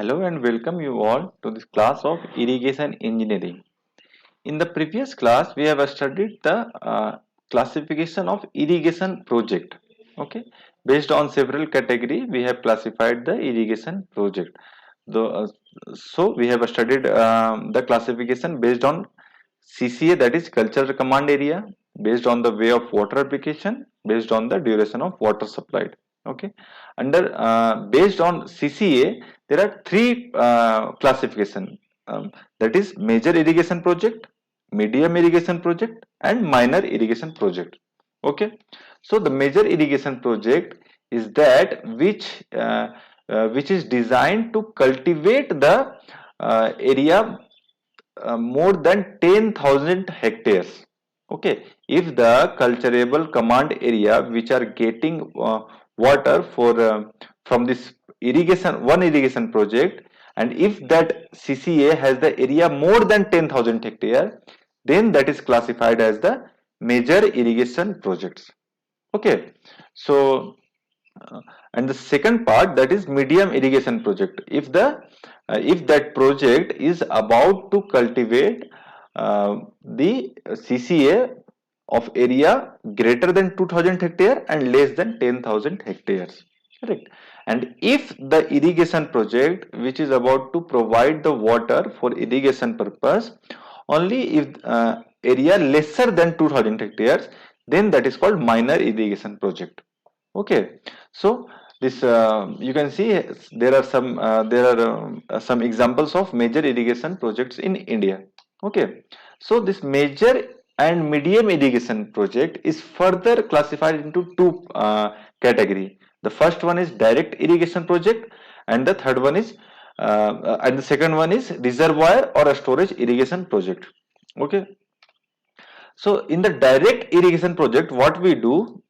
Hello and welcome you all to this class of irrigation engineering. In the previous class, we have studied the classification of irrigation project. Okay, based on several category, we have classified the irrigation project. So we have studied the classification based on CCA, that is cultural command area, based on the way of water application, based on the duration of water supplied. Okay, under based on CCA, there are three classification. That is major irrigation project, medium irrigation project, and minor irrigation project. Okay, so the major irrigation project is that which is designed to cultivate the area more than 10,000 hectares. Okay, if the cultivable command area which are getting water for from this irrigation project, and if that CCA has the area more than 10,000 hectare, then that is classified as the major irrigation projects. Okay, so and the second part, that is medium irrigation project. If that project is about to cultivate the CCA of area greater than 2000 hectare and less than 10,000 hectares, correct. And if the irrigation project which is about to provide the water for irrigation purpose only if area lesser than 2000 hectares, then that is called minor irrigation project. Okay, so this you can see there are some examples of major irrigation projects in India. Okay, so this major and medium irrigation project is further classified into two category. The first one is direct irrigation project, and the third one is and the second one is reservoir or a storage irrigation project. Okay, so in the direct irrigation project, what we do,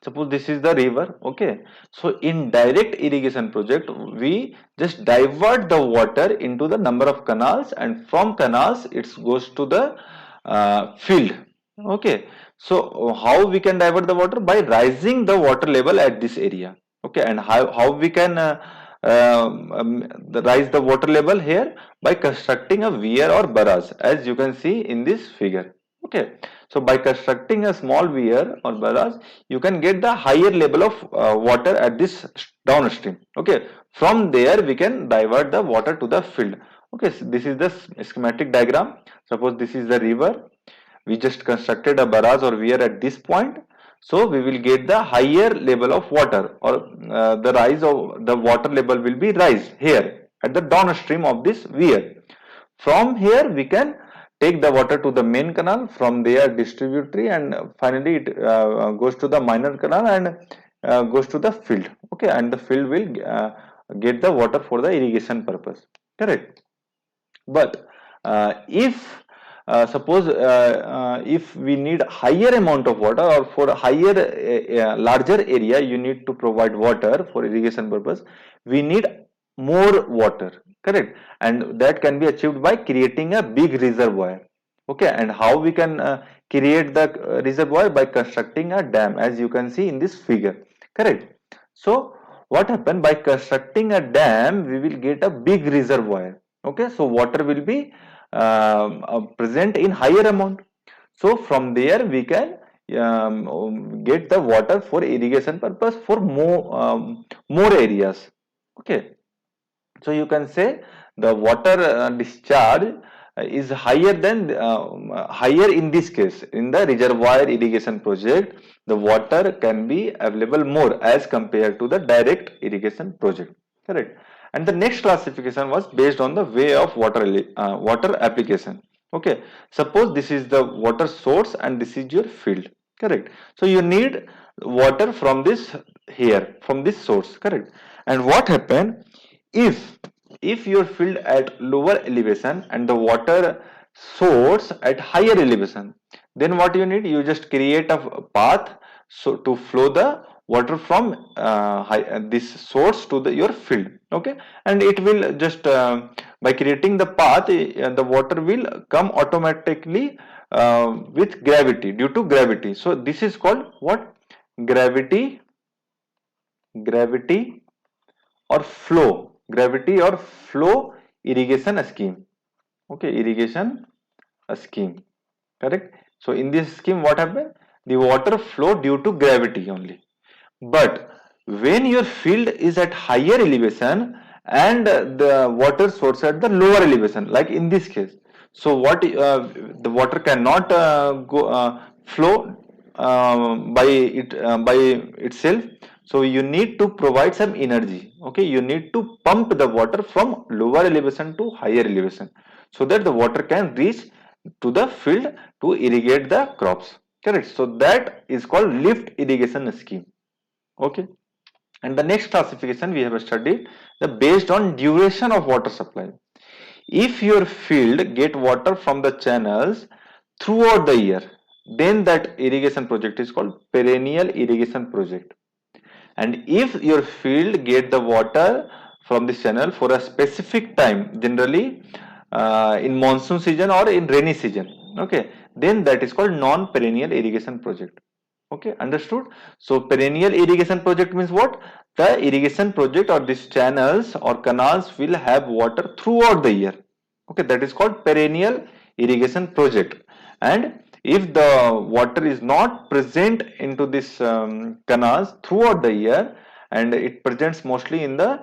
suppose this is the river. Okay, so in direct irrigation project we just divert the water into the number of canals, and from canals it goes to the field. Okay, so how we can divert the water? By rising the water level at this area. Okay, and how we can rise the water level here? By constructing a weir or barrage, as you can see in this figure. Okay, so by constructing a small weir or barrage, you can get the higher level of water at this downstream. Okay, from there we can divert the water to the field. Okay, so this is the schematic diagram. Suppose this is the river. We just constructed a barrage or weir at this point. So we will get the higher level of water, or the rise of the water level will be rise here at the downstream of this weir. From here we can take the water to the main canal, from there distributary, and finally it goes to the minor canal and goes to the field. Okay, and the field will get the water for the irrigation purpose, correct. But if suppose if we need higher amount of water, or for a higher larger area you need to provide water for irrigation purpose, we need more water, correct. And that can be achieved by creating a big reservoir. Okay, and how we can create the reservoir? By constructing a dam, as you can see in this figure, correct. So what happened? By constructing a dam we will get a big reservoir. Okay, so water will be present in higher amount. So from there we can get the water for irrigation purpose for more areas. Okay, so you can say the water discharge is higher in this case. In the reservoir irrigation project, the water can be available more as compared to the direct irrigation project, correct. And the next classification was based on the way of water application. Okay, suppose this is the water source and this is your field, correct. So you need water from this here, from this source, correct. And what happened if you're filled at lower elevation and the water source at higher elevation, then what you need? You just create a path so to flow the water from this source to your field. Okay, and it will just by creating the path, the water will come automatically with gravity, due to gravity. So this is called what? Gravity or flow, gravity or flow irrigation scheme. Okay, irrigation scheme, correct? So in this scheme, what happened? The water flow due to gravity only. But when your field is at higher elevation and the water source at the lower elevation, like in this case, so what the water cannot flow by itself. So you need to provide some energy. Okay, you need to pump the water from lower elevation to higher elevation, so that the water can reach to the field to irrigate the crops. Correct. So that is called lift irrigation scheme. Okay. And the next classification we have studied the based on duration of water supply. If your field get water from the channels throughout the year, then that irrigation project is called perennial irrigation project. And if your field get the water from this channel for a specific time, generally in monsoon season or in rainy season, okay, then that is called non-perennial irrigation project. Okay, understood? So perennial irrigation project means what? The irrigation project or these channels or canals will have water throughout the year. Okay, that is called perennial irrigation project. And if the water is not present into this canals throughout the year and it presents mostly in the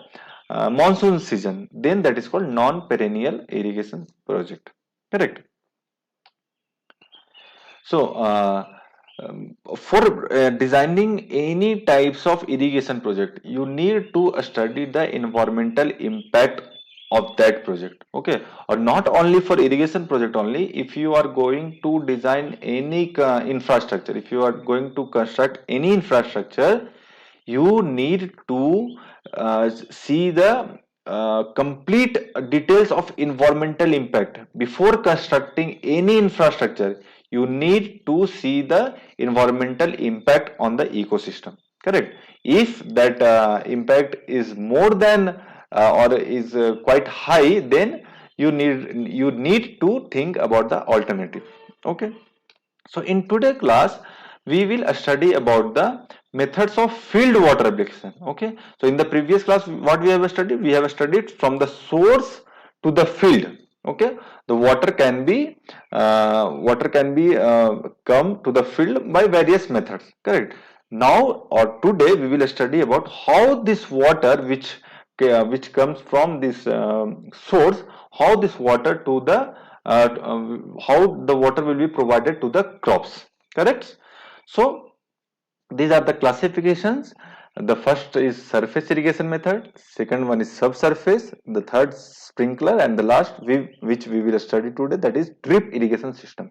monsoon season, then that is called non-perennial irrigation project. Correct? So, for designing any types of irrigation project, you need to study the environmental impact of that project. Okay, or not only for irrigation project only. If you are going to design any infrastructure, if you are going to construct any infrastructure, you need to see the complete details of environmental impact before constructing any infrastructure. You need to see the environmental impact on the ecosystem. Correct? If that impact is more than or is quite high, then you need to think about the alternative. Okay. So in today's class, we will study about the methods of field water application. Okay. So in the previous class, what we have studied? We have studied from the source to the field. Okay. The water can be come to the field by various methods. Correct. Now or today we will study about how this water which comes from this source, how this water to the how the water will be provided to the crops. Correct? So these are the classifications. The first is surface irrigation method, second one is subsurface, the third sprinkler, and the last which we will study today, that is drip irrigation system.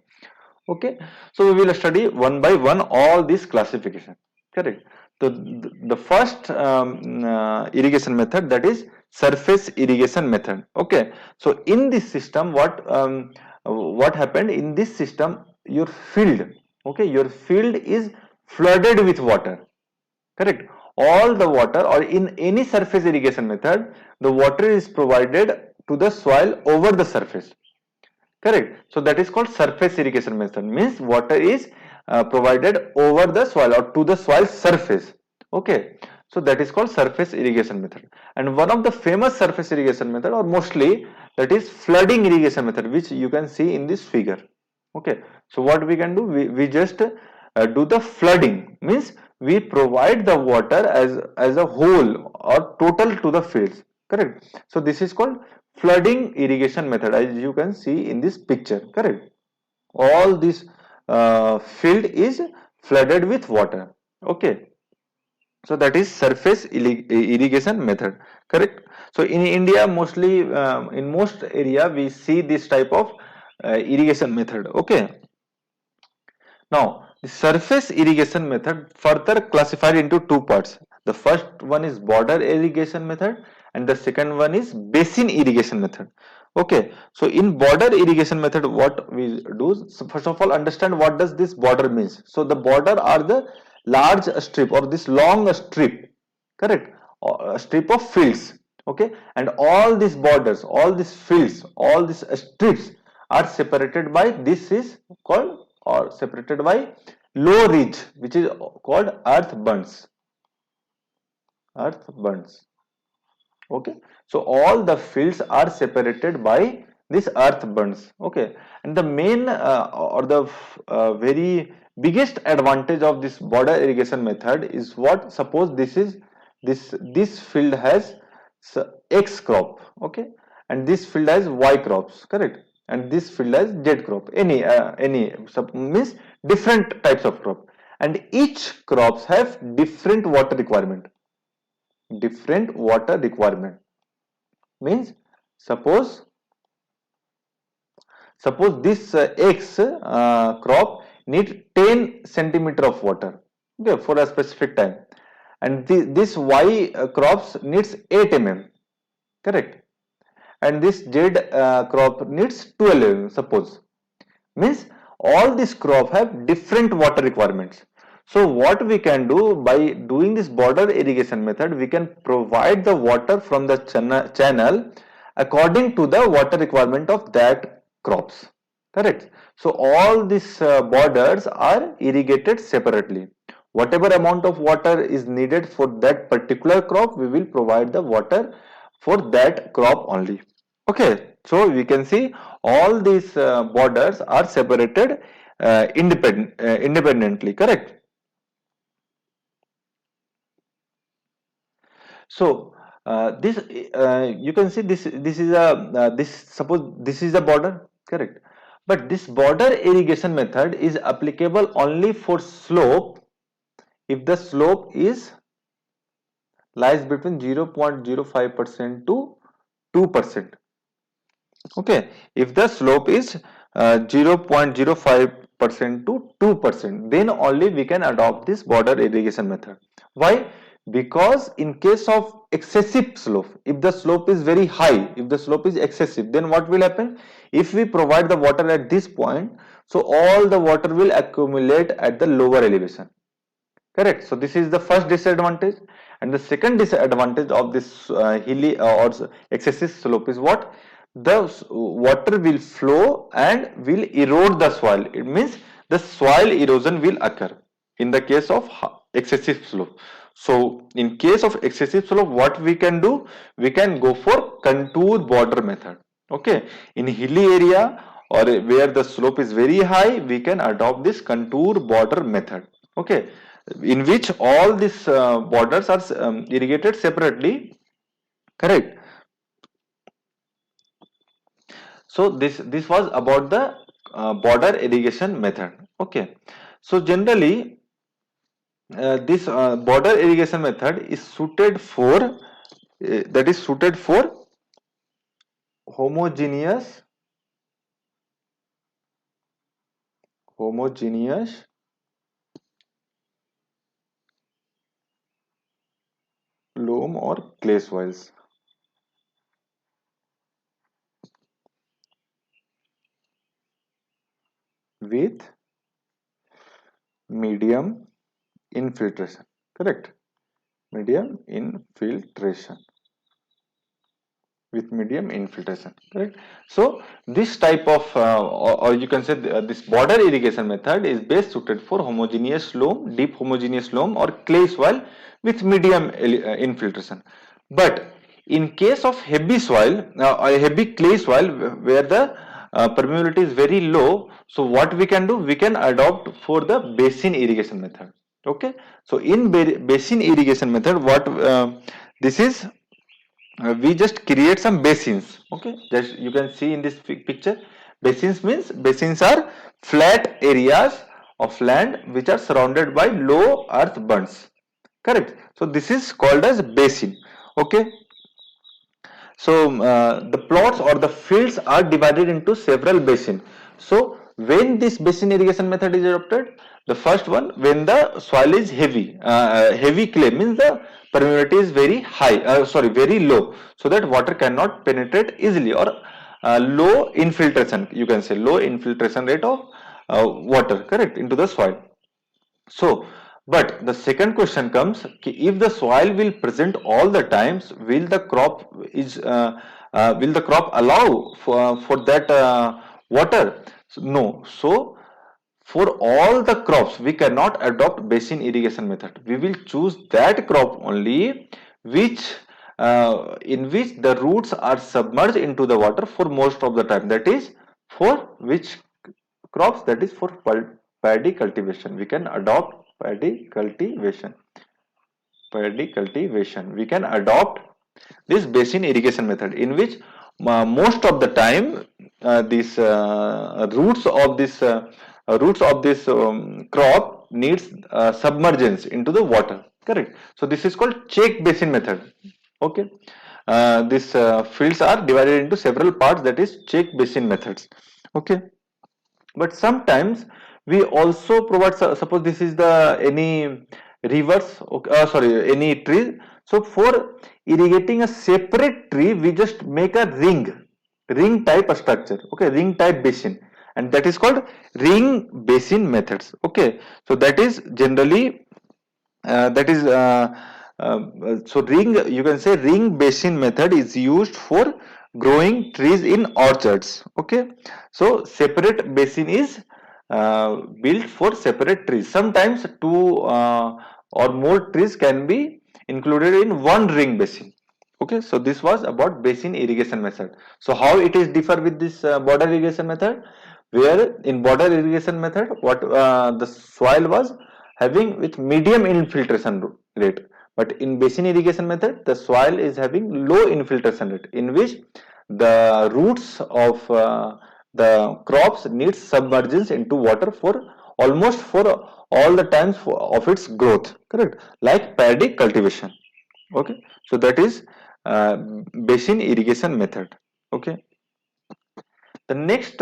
Okay, so we will study one by one all these classification. Correct? So the first irrigation method, that is surface irrigation method. Okay, so in this system, what happened in this system? Your field, okay, your field is flooded with water. Correct? All the water, or in any surface irrigation method, the water is provided to the soil over the surface. Correct. So that is called surface irrigation method. Means water is provided over the soil or to the soil surface. Okay. So that is called surface irrigation method. And one of the famous surface irrigation method, or mostly, that is flooding irrigation method, which you can see in this figure. Okay. So what we can do, we just do the flooding. Means we provide the water as a whole or total to the fields. Correct. So this is called flooding irrigation method, as you can see in this picture. Correct? All this field is flooded with water. Okay, so that is surface irrigation method. Correct? So in India, mostly in most area we see this type of irrigation method. Okay, now the surface irrigation method further classified into two parts. The first one is border irrigation method and the second one is basin irrigation method. Okay, so in border irrigation method, what we do, so first of all, understand what does this border means. So the border are the large strip or this long strip, correct, or a strip of fields. Okay, and all these borders, all these fields, all these strips are separated by, this is called, or separated by low ridge, which is called earth bunds. Earth bunds. Okay, so all the fields are separated by this earth bunds. Okay, and the main or the very biggest advantage of this border irrigation method is what? Suppose this field has X crop, okay, and this field has Y crops, correct, and this field has Z crop, any means different types of crop, and each crops have different water requirement. Means suppose this X crop need 10 centimeter of water, okay, for a specific time, and this Y crops needs 8 mm, correct, and this Z crop needs 12 mm, suppose. Means all these crop have different water requirements. So what we can do by doing this border irrigation method, we can provide the water from the channel according to the water requirement of that crops, correct. So all these borders are irrigated separately. Whatever amount of water is needed for that particular crop, we will provide the water for that crop only. Okay, so we can see all these borders are separated independently, correct. So this you can see this is a this suppose this is the border, correct, but this border irrigation method is applicable only for slope if the slope is lies between 0.05% to 2%. Okay, if the slope is 0.05% to 2%, then only we can adopt this border irrigation method. Why? Because in case of excessive slope, if the slope is very high, if the slope is excessive, then what will happen? If we provide the water at this point, so all the water will accumulate at the lower elevation. Correct. So this is the first disadvantage, and the second disadvantage of this hilly or excessive slope is what? The water will flow and will erode the soil. It means the soil erosion will occur in the case of excessive slope. So in case of excessive slope, what we can do? We can go for contour border method. Okay. In hilly area or where the slope is very high, we can adopt this contour border method. Okay, in which all these borders are irrigated separately, correct. So this was about the border irrigation method. Okay, so generally this border irrigation method is suited for that is suited for homogeneous homogeneous loam or clay soils with medium infiltration, correct, medium infiltration with medium infiltration, correct. So this type of or you can say this border irrigation method is best suited for homogeneous loam, deep homogeneous loam or clay soil with medium infiltration. But in case of heavy soil or heavy clay soil where the permeability is very low, so what we can do, we can adopt for the basin irrigation method. Okay, so in basin irrigation method, what this is we just create some basins. Okay, just you can see in this picture, basins means basins are flat areas of land which are surrounded by low earth bunds, correct. So this is called as basin. Okay, so the plots or the fields are divided into several basins. So when this basin irrigation method is adopted, the first one, when the soil is heavy, heavy clay means the permeability is very high, sorry, very low, so that water cannot penetrate easily, or low infiltration, you can say low infiltration rate of water, correct, into the soil. So, but the second question comes, if the soil will present all the times, will the crop allow for that water? So, no. So for all the crops, we cannot adopt basin irrigation method. We will choose that crop only which in which the roots are submerged into the water for most of the time. That is for which crops? That is for paddy cultivation. We can adopt paddy cultivation. Paddy cultivation. We can adopt this basin irrigation method, in which most of the time these roots of this crop needs submergence into the water. Correct. So this is called check basin method. Okay. These fields are divided into several parts. That is check basin methods. Okay. But sometimes we also provide, suppose this is the any rivers, okay, sorry, any tree. So for irrigating a separate tree, we just make a ring type of structure, okay, ring type basin, and that is called ring basin methods. Okay, so that is generally that is so ring, you can say ring basin method is used for growing trees in orchards. Okay, so separate basin is built for separate trees. Sometimes two or more trees can be included in one ring basin. Okay, so this was about basin irrigation method. So how it is differ with this border irrigation method? Where in border irrigation method, what the soil was having with medium infiltration rate, but in basin irrigation method, the soil is having low infiltration rate, in which the roots of the crops needs submergence into water for almost for all the times of its growth. Correct, like paddy cultivation. Okay, so that is uh, basin irrigation method. Okay, the next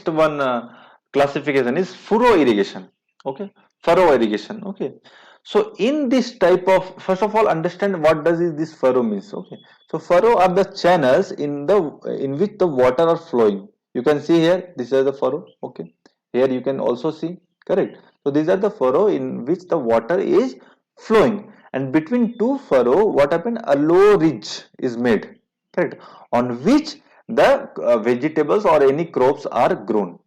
one classification is furrow irrigation. Okay, furrow irrigation. Okay, so in this type of, first of all, understand what does this furrow means. Okay, so furrow are the channels in which the water are flowing. You can see here, this is the furrow. Okay, here you can also see. Correct. So these are the furrow in which the water is flowing, and between two furrow, what happened? A low ridge is made. Correct, on which the vegetables or any crops are grown.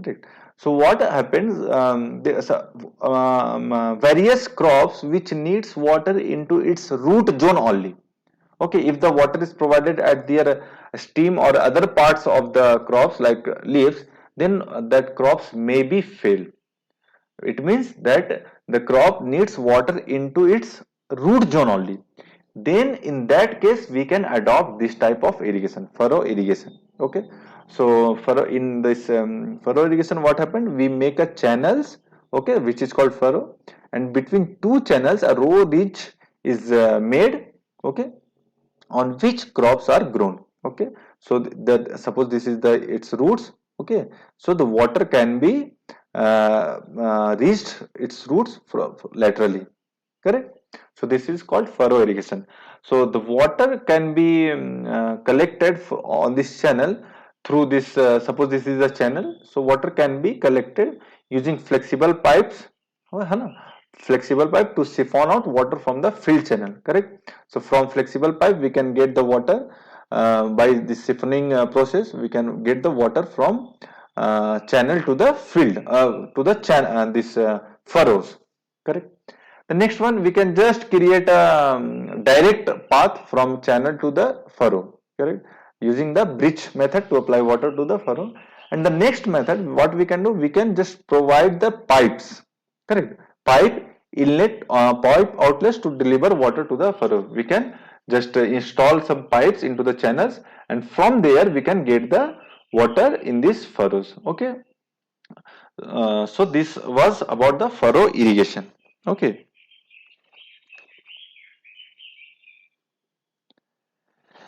Correct. So what happens? Various crops which needs water into its root zone only. Okay, if the water is provided at their stem or other parts of the crops like leaves, then that crops may be fail. It means that the crop needs water into its root zone only. Then in that case we can adopt this type of irrigation, furrow irrigation. Okay, so furrow, in this furrow irrigation, what happened? We make a channels, okay, which is called furrow, and between two channels a row ridge is made. Okay, on which crops are grown. Okay, so that, suppose this is the its roots. Okay, so the water can be reached its roots laterally. Correct. So this is called furrow irrigation. So the water can be collected on this channel through this, suppose this is a channel, so water can be collected using flexible pipes. है ना? Flexible pipe to siphon out water from the field channel. Correct. So from flexible pipe we can get the water by this siphoning process. We can get the water from channel to the field, to the channel, this furrows. Correct. The next one, we can just create a direct path from channel to the furrow. Correct, using the bridge method to apply water to the furrow. And the next method, what we can do, we can just provide the pipes. Correct, pipe inlet, pipe outlets to deliver water to the furrow. We can just install some pipes into the channels, and from there we can get the water in these furrows. Okay, so this was about the furrow irrigation. Okay.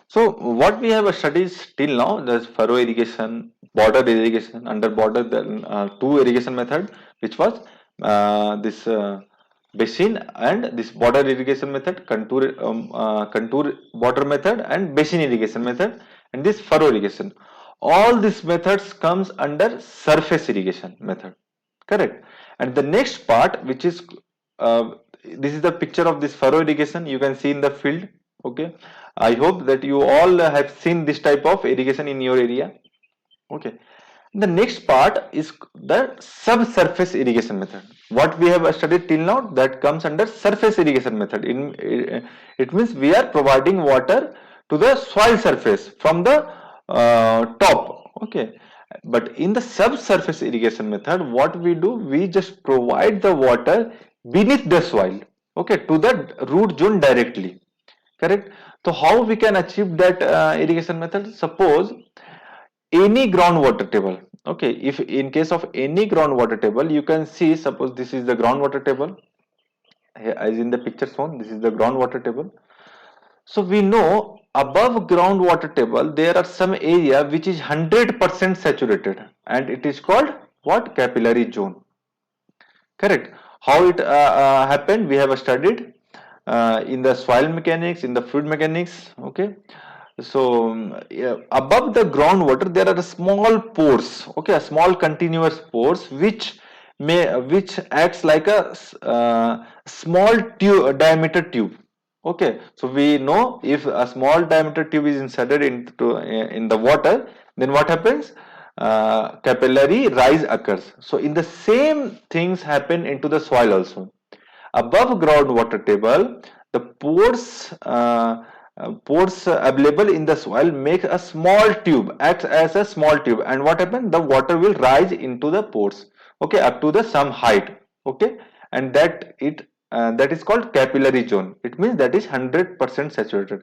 So what we have studied till now, there's furrow irrigation, border irrigation. Under border, the two irrigation method, which was this basin and this border irrigation method, contour border method, and basin irrigation method, and this furrow irrigation. All these methods comes under surface irrigation method. Correct. And the next part, which is this is the picture of this furrow irrigation. You can see in the field. Okay, I hope that you all have seen this type of irrigation in your area. Okay, The next part is the subsurface irrigation method. What we have studied till now, that comes under surface irrigation method. It means we are providing water to the soil surface from the top. Okay. But in the subsurface irrigation method, what we do, we just provide the water beneath the soil, okay, to the root zone directly. Correct. So how we can achieve that irrigation method? Suppose any groundwater table, okay, if in case of any groundwater table, you can see, suppose this is the groundwater table here, as in the picture shown, this is the groundwater table. So we know above groundwater table there are some area which is 100% saturated, and it is called what? Capillary zone. Correct. How it happened, we have studied in the soil mechanics, in the fluid mechanics. Okay. So yeah, above the groundwater there are small pores, okay, a small continuous pores which acts like a small tube, diameter tube. Okay, so we know if a small diameter tube is inserted into in the water, then what happens? Capillary rise occurs. So in the same things happen into the soil also. Above groundwater table, the pores available in the soil make a small tube, acts as a small tube, and what happens? The water will rise into the pores, okay, up to the some height, okay, and that is called capillary zone. It means that is 100% saturated.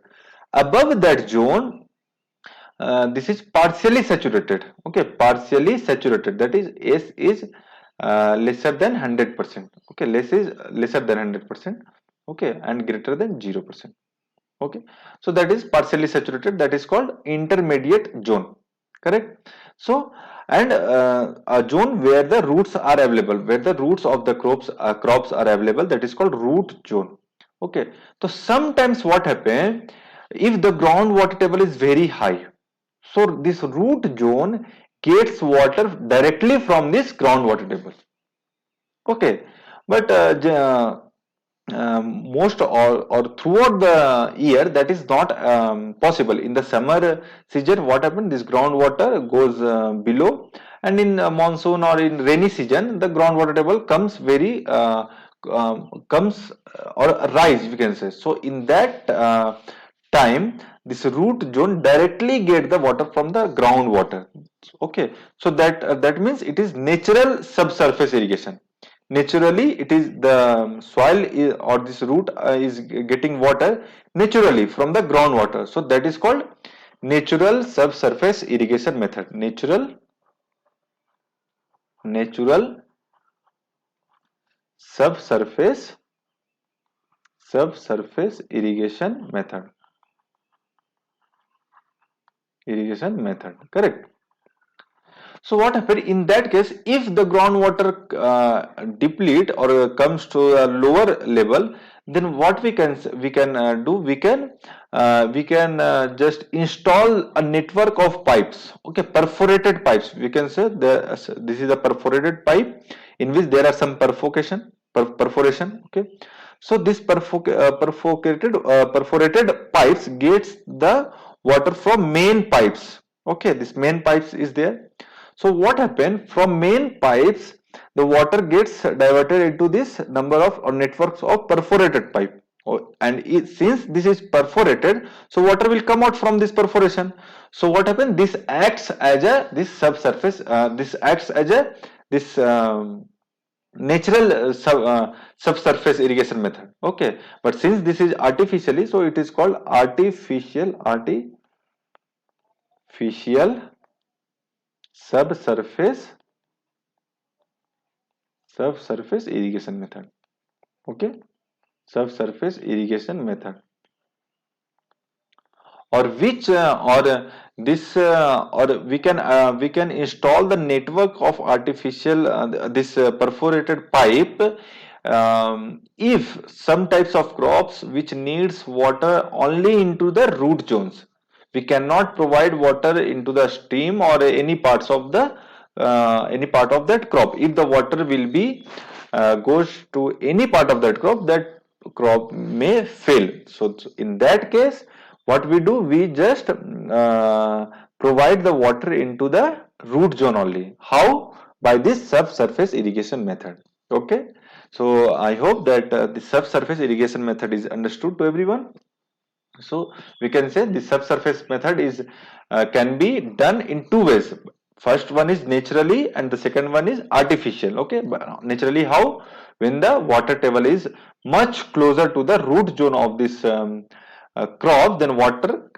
Above that zone, this is partially saturated, okay, partially saturated, that is S is lesser than 100%, okay, less is lesser than 100%, okay, and greater than 0%, okay. So that is partially saturated, that is called intermediate zone. Correct. So and a zone where the roots are available, where the roots of the crops are available, that is called root zone. Okay. So sometimes what happen, if the groundwater table is very high, so this root zone gets water directly from this groundwater table. Okay. But most or throughout the year that is not possible. In the summer season, what happens, this groundwater goes below, and in monsoon or in rainy season the groundwater table comes very comes or rise, we can say. So in that time, this root zone directly get the water from the groundwater. Okay, so that means it is natural subsurface irrigation. Naturally, it is the soil or this root is getting water naturally from the groundwater. So that is called natural subsurface irrigation method. Natural subsurface irrigation method. Correct. So what happens in that case, if the groundwater deplete or comes to a lower level, then what we can do, we can just install a network of pipes, okay, perforated pipes. We can say this is a perforated pipe in which there are some perforation, okay. So this perforated pipes gets the water from main pipes, okay. This main pipes is there. So what happened, from main pipes the water gets diverted into this number of or networks of perforated pipe. And since this is perforated, so water will come out from this perforation. So what happened, this acts as a this subsurface this acts as a this natural subsurface irrigation method, okay. But since this is artificially, so it is called artificial subsurface irrigation method, okay. Subsurface irrigation method, or which or this or we can install the network of artificial this perforated pipe if some types of crops which needs water only into the root zones. We cannot provide water into the stream or any part of that crop. If the water will be goes to any part of that crop may fail. So in that case, what we do, we just provide the water into the root zone only. How? By this subsurface irrigation method. Okay. So I hope that the subsurface irrigation method is understood to everyone. So we can say the subsurface method is can be done in two ways. First one is naturally and the second one is artificial. Okay, but naturally how? When the water table is much closer to the root zone of this crop, then water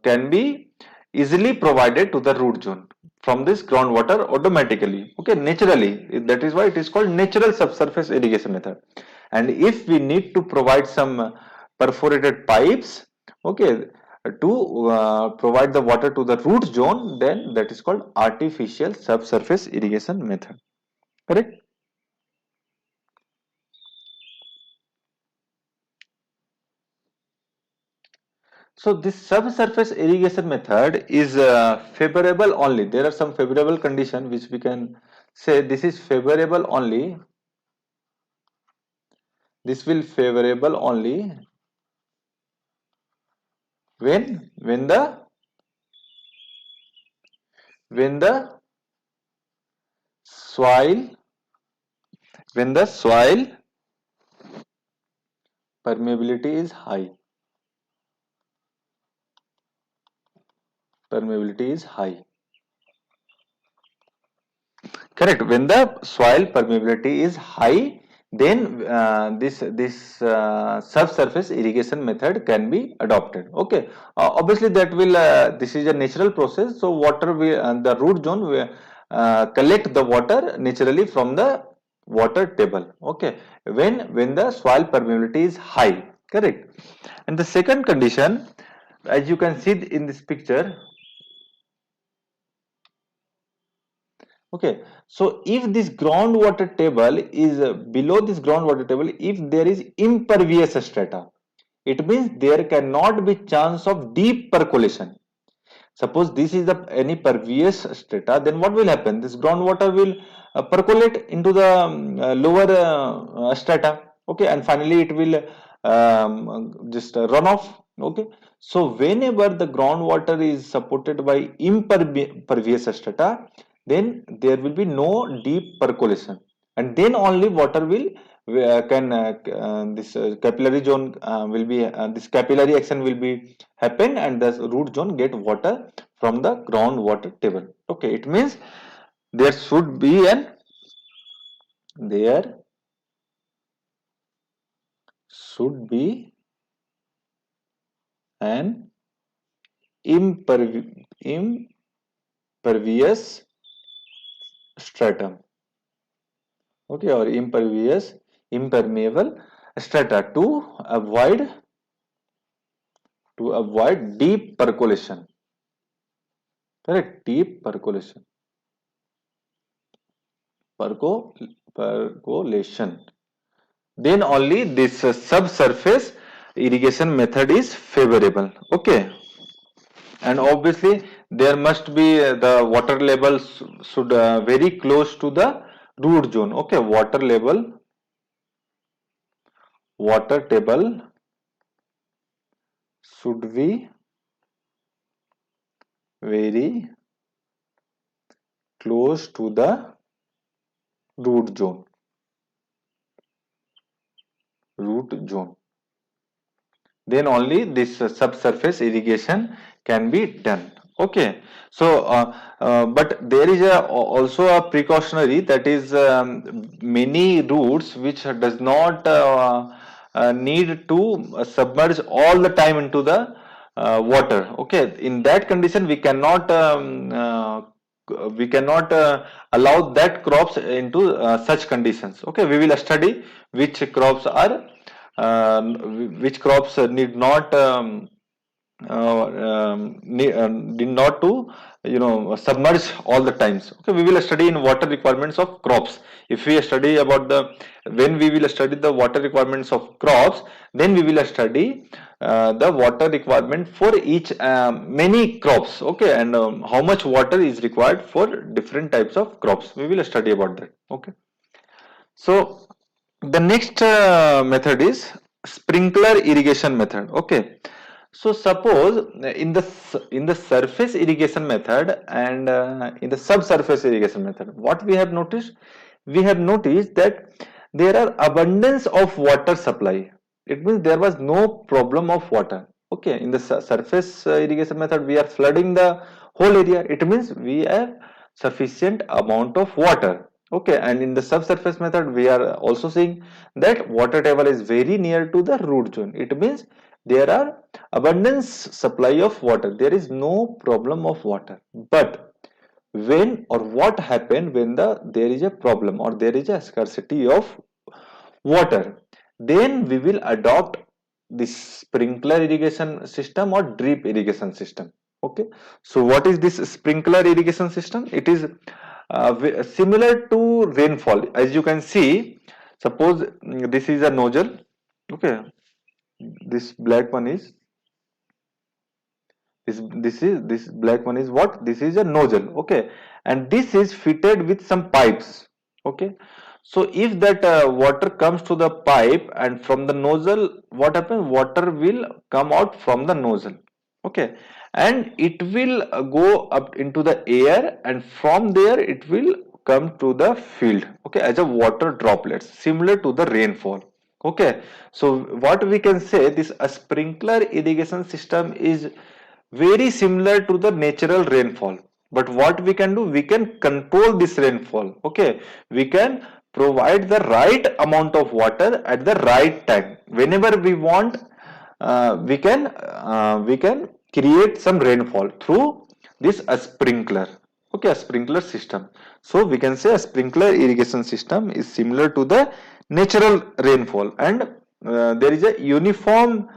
can be easily provided to the root zone from this groundwater automatically. Okay, naturally. That is why it is called natural subsurface irrigation method. And if we need to provide some perforated pipes, okay, to provide the water to the root zone, then that is called artificial subsurface irrigation method. Correct? So this subsurface irrigation method is favorable only. There are some favorable conditions which we can say this is favorable only. This will favorable only when the soil when the soil permeability is high. Permeability is high. Correct. When the soil permeability is high, then this subsurface irrigation method can be adopted. Okay. Obviously, that will this is a natural process. So water will the root zone will collect the water naturally from the water table. Okay. When the soil permeability is high. Correct. And the second condition, as you can see in this picture. Okay, so if this groundwater table is below this groundwater table, if there is impervious strata, it means there cannot be chance of deep percolation. Suppose this is the any pervious strata, then what will happen? This groundwater will percolate into the lower strata. Okay, and finally it will just run off. Okay, so whenever the groundwater is supported by impervious strata, then there will be no deep percolation, and then only water will can this capillary zone will be this capillary action will be happen, and the root zone get water from the groundwater table. Okay, it means there should be there should be an impervious stratum. Okay, or impermeable strata to avoid deep percolation. Correct, deep percolation. Then only this subsurface irrigation method is favorable. Okay, and obviously there must be the water level should very close to the root zone. Okay, water table should be very close to the root zone. Then only this subsurface irrigation can be done. Okay, so but there is also a precautionary, that is many roots which does not need to submerge all the time into the water. Okay, in that condition we cannot allow that crops into such conditions. Okay, we will study which crops are which crops need not need not to submerge all the times. Okay, we will study in water requirements of crops. If we study about the when we will study the water requirements of crops, then we will study the water requirement for each many crops. Okay, and how much water is required for different types of crops, we will study about that. Okay, so the next method is sprinkler irrigation method. Okay, So suppose in the surface irrigation method and in the subsurface irrigation method, what we have noticed? We have noticed that there are abundance of water supply. It means there was no problem of water. Okay, in the surface irrigation method, we are flooding the whole area. It means we have sufficient amount of water. Okay, and in the subsurface method, we are also seeing that water table is very near to the root zone. It means there are abundance supply of water. There is no problem of water. But when or what happened when there is a problem or there is a scarcity of water, then we will adopt this sprinkler irrigation system or drip irrigation system. Okay, so what is this sprinkler irrigation system? It is similar to rainfall. As you can see, suppose this is a nozzle. Okay, this black one is this black one is what? This is a nozzle. Okay, and this is fitted with some pipes. Okay, so if that water comes to the pipe and from the nozzle, what happens? Water will come out from the nozzle. Okay, and it will go up into the air, and from there it will come to the field. Okay, as a water droplets, similar to the rainfall. Okay, so what we can say, this a sprinkler irrigation system is very similar to the natural rainfall. But what we can do, we can control this rainfall. Okay, we can provide the right amount of water at the right time. Whenever we want, we can create some rainfall through this a sprinkler. Okay, a sprinkler system. So we can say a sprinkler irrigation system is similar to the natural rainfall, and there is a uniform,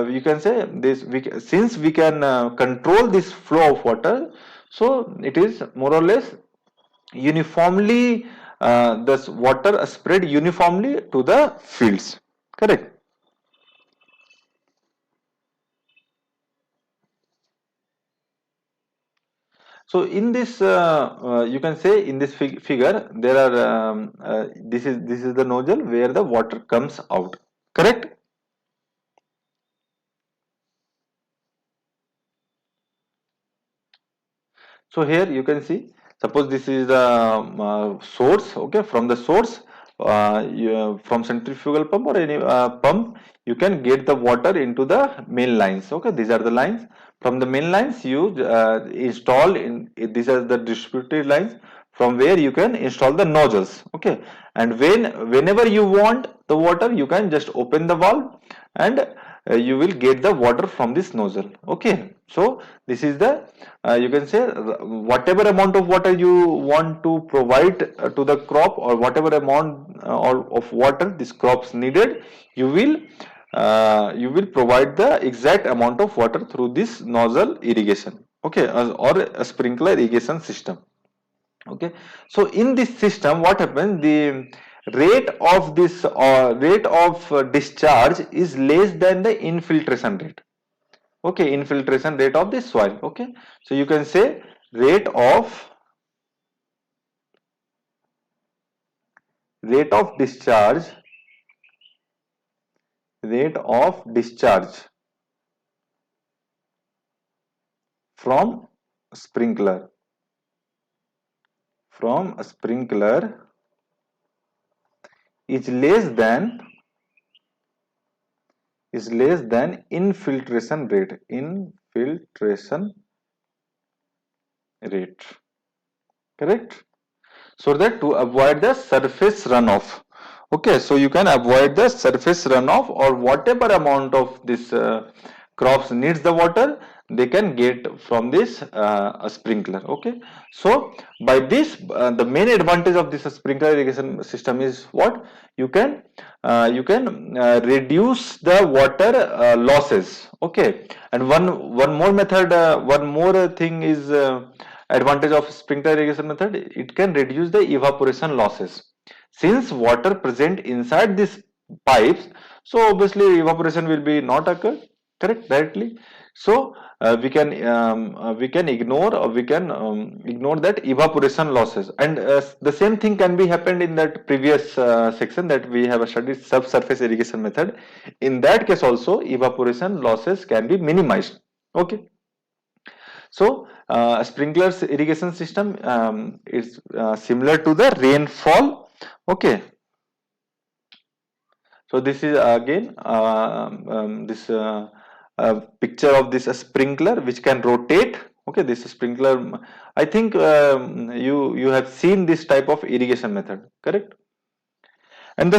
you can say this, since we can control this flow of water, so it is more or less uniformly, this water spread uniformly to the fields. Correct. So in this, you can say in this figure, there are this is the nozzle where the water comes out. Correct. So here you can see, suppose this is the source. Okay, from the source, from centrifugal pump or any pump, you can get the water into the main lines. Okay, these are the lines. From the main lines, you install in these are the distributed lines from where you can install the nozzles. Okay, and whenever you want the water, you can just open the valve and you will get the water from this nozzle. Okay, so this is the, you can say, whatever amount of water you want to provide to the crop, or whatever amount of water this crops needed, you will provide the exact amount of water through this nozzle irrigation. Okay, or a sprinkler irrigation system. Okay, so in this system, what happens, the rate of this rate of discharge is less than the infiltration rate. Okay, infiltration rate of the soil. Okay, so you can say rate of rate of discharge rate of discharge from sprinkler from a sprinkler is less than infiltration rate. Correct. So that to avoid the surface runoff. Okay, so you can avoid the surface runoff, or whatever amount of this crops needs the water, they can get from this a sprinkler. Okay, so by this, the main advantage of this sprinkler irrigation system is what? You can reduce the water losses. Okay, and one more method, one more thing is advantage of sprinkler irrigation method. It can reduce the evaporation losses. Since water present inside these pipes, so obviously evaporation will be not occur. correct, directly. So we can ignore, or we can ignore that evaporation losses, and the same thing can be happened in that previous section that we have studied subsurface irrigation method. In that case also evaporation losses can be minimized. Okay, so sprinklers irrigation system is similar to the rainfall. Okay, so this is again this picture of this sprinkler which can rotate. Okay, this sprinkler, I think you have seen this type of irrigation method, correct? And the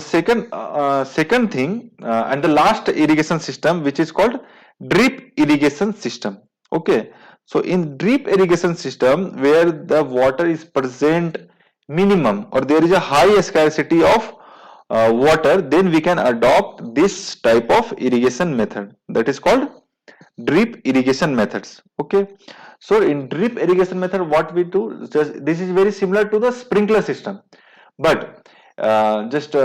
second thing and the last irrigation system, which is called drip irrigation system. Okay, so in drip irrigation system, where the water is present minimum, or there is a high scarcity of water, then we can adopt this type of irrigation method, that is called drip irrigation methods. Okay, so in drip irrigation method, what we do, just this is very similar to the sprinkler system, but just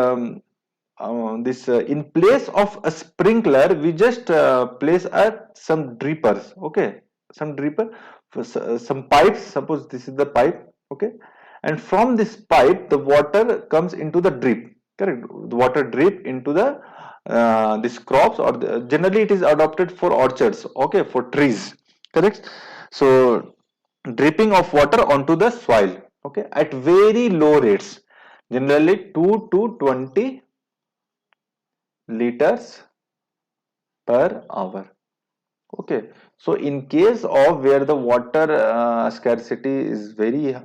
this in place of a sprinkler, we just place some drippers. Okay, some dripper, some pipes. Suppose this is the pipe. Okay, and from this pipe the water comes into the drip, correct? The water drip into the these crops, or generally it is adopted for orchards. Okay, for trees, correct? So dripping of water onto the soil, okay, at very low rates, generally 2 to 20 liters per hour. Okay, so in case of where the water scarcity is very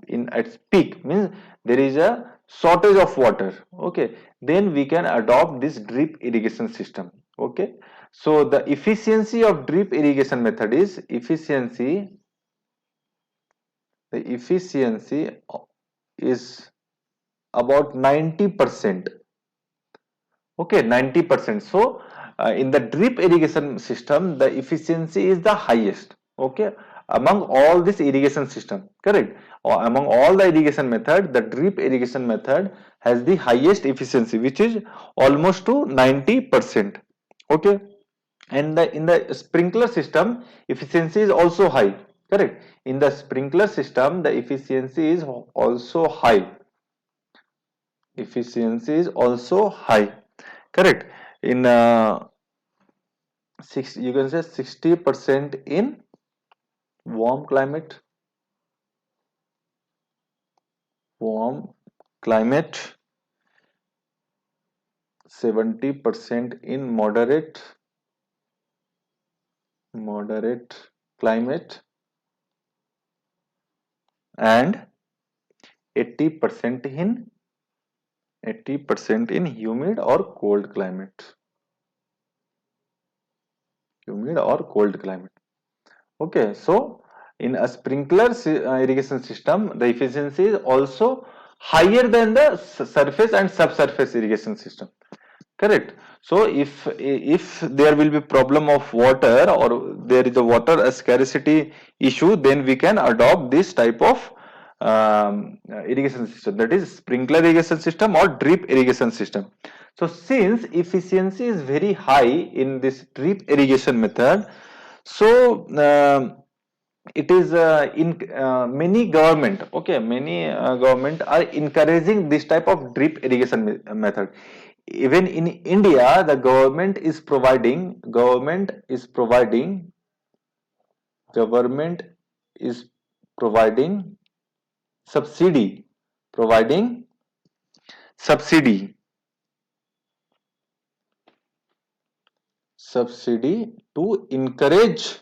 in its peak, means there is a shortage of water. Okay, then we can adopt this drip irrigation system. Okay, so the efficiency of drip irrigation method is the efficiency is about 90%. Okay, 90%. So in the drip irrigation system, the efficiency is the highest. Okay, among all this irrigation system, correct? Or among all the irrigation method, the drip irrigation method has the highest efficiency, which is almost to 90%. Okay, and in the sprinkler system, efficiency is also high. Correct. In the sprinkler system, the efficiency is also high. Efficiency is also high. Correct. In six, you can say 60% in warm climate, warm climate, 70% in moderate climate, and 80% in 80% in humid or cold climate. Humid or cold climate. Okay, so in a sprinkler irrigation system, the efficiency is also higher than the surface and subsurface irrigation system. Correct. So if there will be problem of water, or there is a water scarcity issue, then we can adopt this type of irrigation system, that is sprinkler irrigation system or drip irrigation system. So since efficiency is very high in this drip irrigation method, so it is in many government, okay, many government are encouraging this type of drip irrigation method. Even in India, the government is providing subsidy, providing subsidy, subsidy to encourage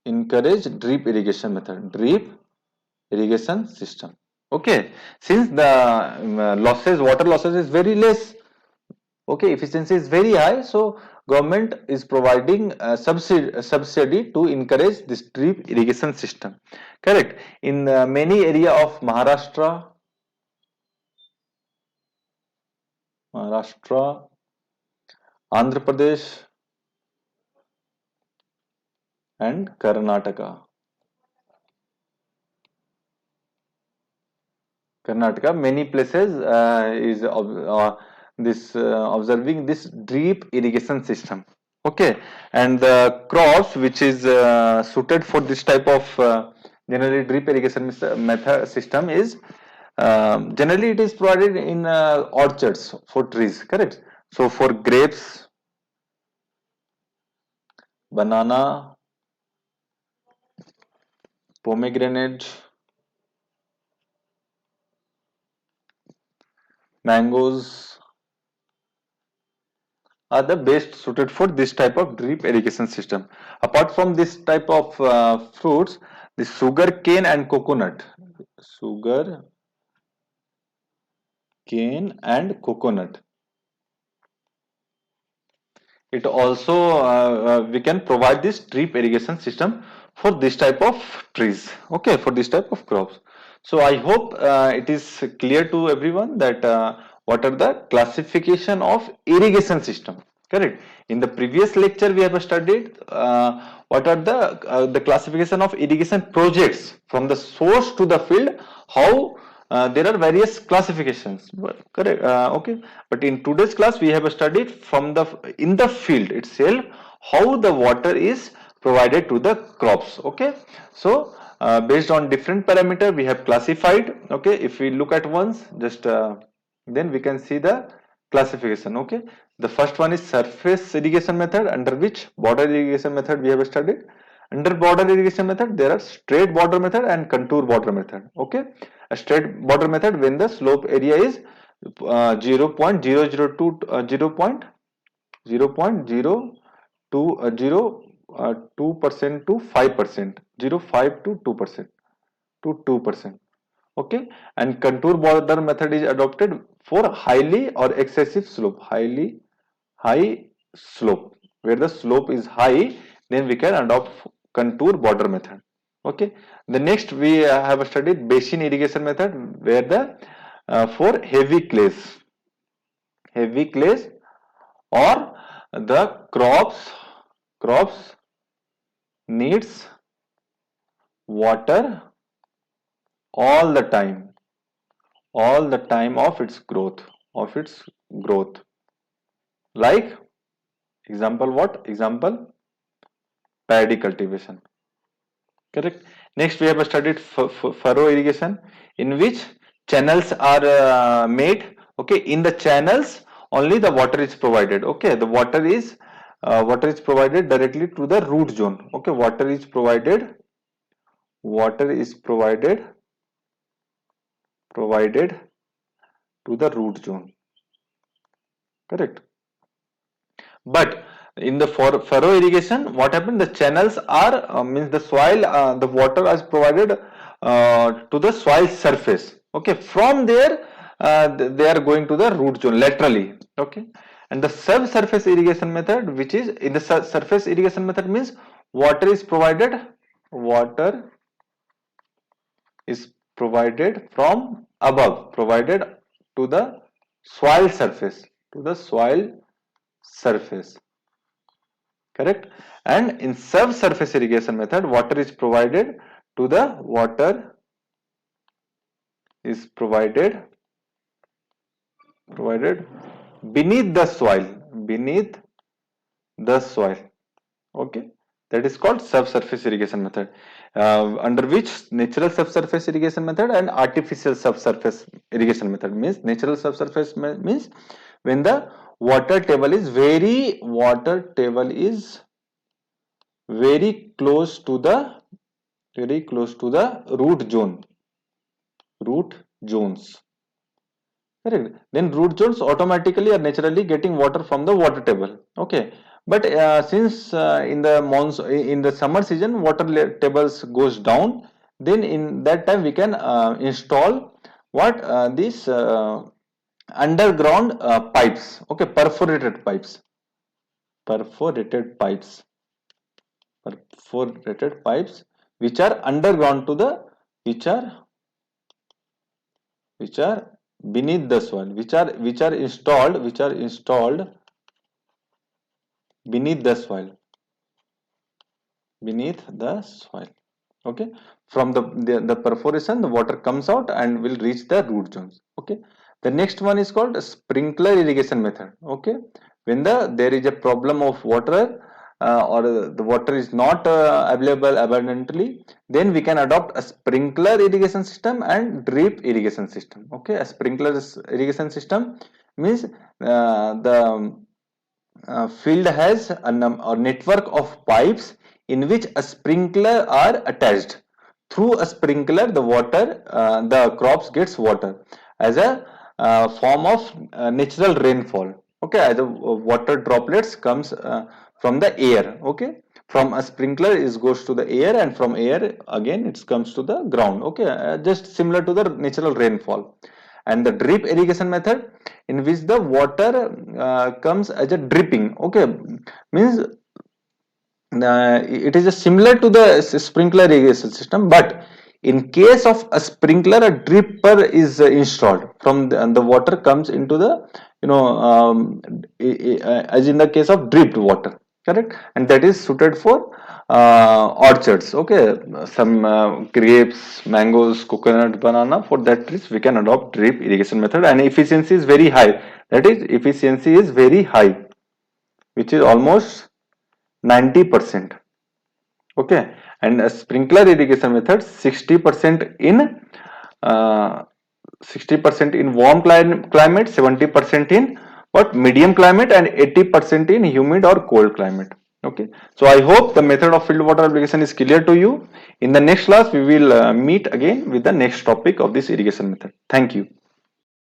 drip irrigation method, drip irrigation system. Okay, since the water losses is very less, okay, efficiency is very high, so government is providing a subsidy to encourage this drip irrigation system. Correct. In many area of Maharashtra, Andhra Pradesh, and Karnataka. Karnataka, many places is this observing this drip irrigation system. Okay, and the crops which is suited for this type of generally drip irrigation method system is generally it is provided in orchards for trees, correct? So for grapes, banana, pomegranate, mangoes are the best suited for this type of drip irrigation system. Apart from this type of fruits, the sugar cane and coconut, sugar cane and coconut, it also we can provide this drip irrigation system for this type of trees, okay, for this type of crops. So I hope it is clear to everyone that what are the classification of irrigation system, correct? In the previous lecture we have studied what are the classification of irrigation projects from the source to the field, how there are various classifications, correct? Okay, but in today's class we have studied from the in the field itself how the water is provided to the crops. Okay, so based on different parameter we have classified. Okay, if we look at once, just then we can see the classification. Okay, the first one is surface irrigation method, under which border irrigation method we have studied. Under border irrigation method there are straight border method and contour border method. Okay, a straight border method when the slope area is 0.002 2% to 5%, 0.5 to 2%. Okay, and contour border method is adopted for highly or excessive slope, high slope, where the slope is high, then we can adopt contour border method. Okay, the next we have studied basin irrigation method, where the for heavy clays or the crops needs water all the time, of its growth, like example, what example, paddy cultivation, correct? Next we have studied furrow irrigation, in which channels are made. Okay, in the channels only the water is provided. Okay, the water is provided directly to the root zone. Okay, water is provided to the root zone, correct? But in the furrow irrigation, what happened? The channels are means the soil, the water is provided to the soil surface. Okay, from there they are going to the root zone laterally. Okay, and the subsurface irrigation method, which is in the surface irrigation method, means water is provided, water is provided from above, provided to the soil surface, to the soil surface, correct? And in subsurface irrigation method, water is provided to the water is provided beneath the soil, beneath the soil. Okay, that is called subsurface irrigation method, under which natural subsurface irrigation method and artificial subsurface irrigation method. Means natural subsurface means when the water table is very close to the root zones, correct? Then root zones automatically are naturally getting water from the water table. Okay, but since in the in the summer season water tables goes down, then in that time we can install what these underground pipes. Okay, perforated pipes perforated pipes, which are underground to the which are beneath the soil, which are installed beneath the soil, beneath the soil. Okay, from the perforation the water comes out and will reach the root zones. Okay, The next one is called sprinkler irrigation method. Okay, when there is a problem of water or the water is not available abundantly, then we can adopt a sprinkler irrigation system and drip irrigation system. Okay, a sprinkler irrigation system means the field has a network of pipes in which a sprinkler are attached. Through a sprinkler, the crops gets water as a form of natural rainfall. Okay, as the water droplets comes from the air. Okay, from a sprinkler it goes to the air, and from air again it comes to the ground. Okay, just similar to the natural rainfall. And the drip irrigation method, in which the water comes as a dripping. Okay, means it is similar to the sprinkler irrigation system, but in case of a sprinkler, a dripper is installed from and the water comes into the, as in the case of dripped water, correct, and that is suited for orchards. Okay, some grapes, mangoes, coconut, banana, for that trees we can adopt drip irrigation method, and efficiency is very high. That is, efficiency is very high, which is almost 90%. Okay, and a sprinkler irrigation method 60% in uh, 60% in warm climate, 70% in what medium climate, and 80% in humid or cold climate. Okay, so I hope the method of field water application is clear to you. In the next class we will meet again with the next topic of this irrigation method. Thank you.